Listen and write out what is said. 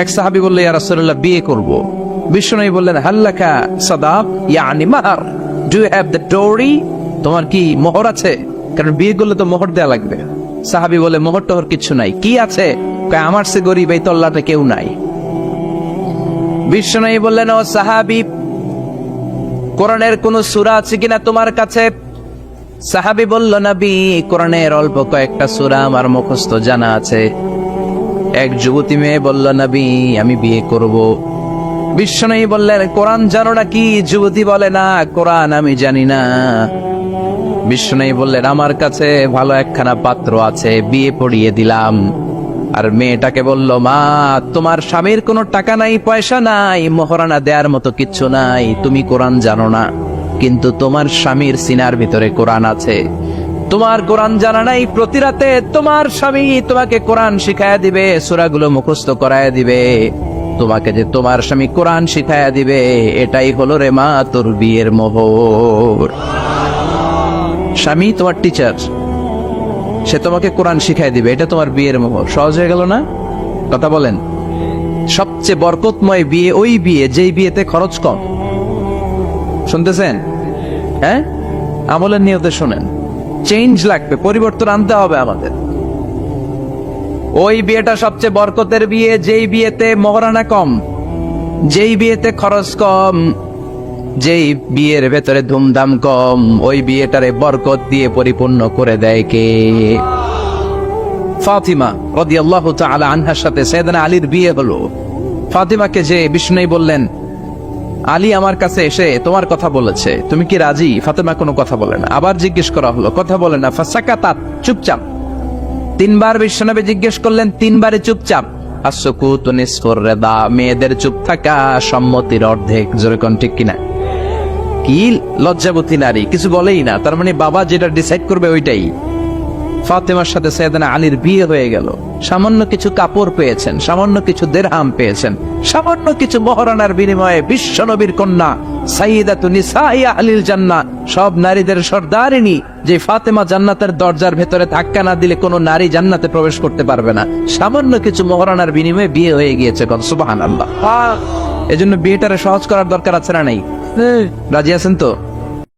এক সাহাবী বলল, ইয়া রাসূলুল্লাহ, বিয়ে করব। বিশ্বনবী বললেন, হাল্লাকা সাদাক, ইয়ানি মাহর, ডু ইউ হ্যাভ দ্য ডোরি? তোমার কি মোহর আছে? কারণ বিয়ে করলে তো মোহর দেয়া লাগবে। সাহাবী বলে, মোহর টোহর কিছু নাই। কি আছে? কয়, আমার সে গরিব এই তল্লাটে কেউ নাই। বিশ্বনবী বললেন, ও সাহাবী, কোরআনের কোন সূরা আছে কিনা তোমার কাছে? সাহাবী বলল, নবী, কোরআনের অল্প কয়েকটা সূরা আমার মুখস্থ জানা আছে। এক যুবতী মেয়ে বলল, নবী, আমি বিয়ে করব। বিশ্বনবী বললেন, কোরআন জানো নাকি? যুবতী বলে, না, কোরআন আমি জানি না। বিশ্বনবী বললেন, আমার কাছে ভালো একখানা পাত্র আছে, বিয়ে পড়িয়ে দিলাম। আর মেয়েটাকে বলল, মা, তোমার স্বামীর কোনো টাকা নাই, পয়সা নাই, মোহরানা দেওয়ার মতো কিচ্ছু নাই, তুমি কোরআন জানো না, কিন্তু তোমার স্বামীর সিনার ভিতরে কোরআন আছে। তোমার কোরআন জানা নাই, প্রতি রাতে তোমার স্বামী তোমাকে কোরআন শিখায়া দিবে, সূরাগুলো মুখস্থ করায়া দিবে। তোমাকে যে তোমার স্বামী কোরআন শিখায়া দিবে, এটাই হলো রে মা তোর বিয়ের মোহর। স্বামী তোমার টিচার, সে তোমাকে কোরআন শিখাই দিবে, এটা তোমার বিয়ের মোহর। সহজ হয়ে গেল না? কথা বলেন। সবচেয়ে বরকতময় বিয়ে ওই বিয়ে যেই বিয়েতে খরচ কম। শুনতেছেন? হ্যাঁ, আমলের নিয়তে শোনেন। চেঞ্জ লাগবে, পরিবর্তন আনতে হবে আমাদের। ওই বিয়েটা সবচেয়ে বরকতের বিয়ে যেই বিয়েতে মোহরানা কম, যেই বিয়েতে খরচ কম, যেই বিয়ের ভেতরে ধুমধাম কম। ওই বিয়েটারে বরকত দিয়ে পরিপূর্ণ করে দেয় কে? ফাতিমা রাদিয়াল্লাহু তাআলা আনহার সাথে সাইয়েদনা আলীর বিয়ে হলো। ফাতিমাকে যে বিষ্ণুই বললেন, আলী আমার কাছে এসে তোমার কথা বলেছে, তুমি কি রাজি? ফাতিমা কোনো কথা বলে না। আবার জিজ্ঞেস করা হলো, কথা বলে না। ফাসাকাতাত, চুপচাপ। তিনবার বিশ্বনবী জিজ্ঞেস করলেন, তিনবারে চুপচাপ। আসসুকুতু নিসফুর রিদা, মেয়েদের চুপ থাকা সম্মতির অর্ধেক। জোরে কোন ঠিক কিনা? কি লজ্জাবতী নারী, কিছু বলেই না, তার মানে বাবা যেটা ডিসাইড করবে ওইটাই। ফাতেমার সাথে সাইয়েদনা আলীর বিয়ে হয়ে গেল। সামান্য কিছু কাপড় পেয়েছেন, সামান্য কিছু দিরহাম পেয়েছেন, সামান্য কিছু মোহরানার বিনিময়ে বিশ্বনবীর কন্যা সাইয়্যিদাতু নিসাই আহলিল জান্নাহ, সব নারীদের সর্দারিনী, যে ফাতেমা জান্নাতের দরজার ভেতরে ধাক্কা না দিলে কোনো নারী জান্নাতে প্রবেশ করতে পারবে না। সামান্য কিছু মোহরানার বিনিময়ে বিয়ে হয়ে গিয়েছে। সুবহানাল্লাহ। এজন্য বিয়েটারে সহজ করার দরকার আছে না নাই? রাজি আছেন তো?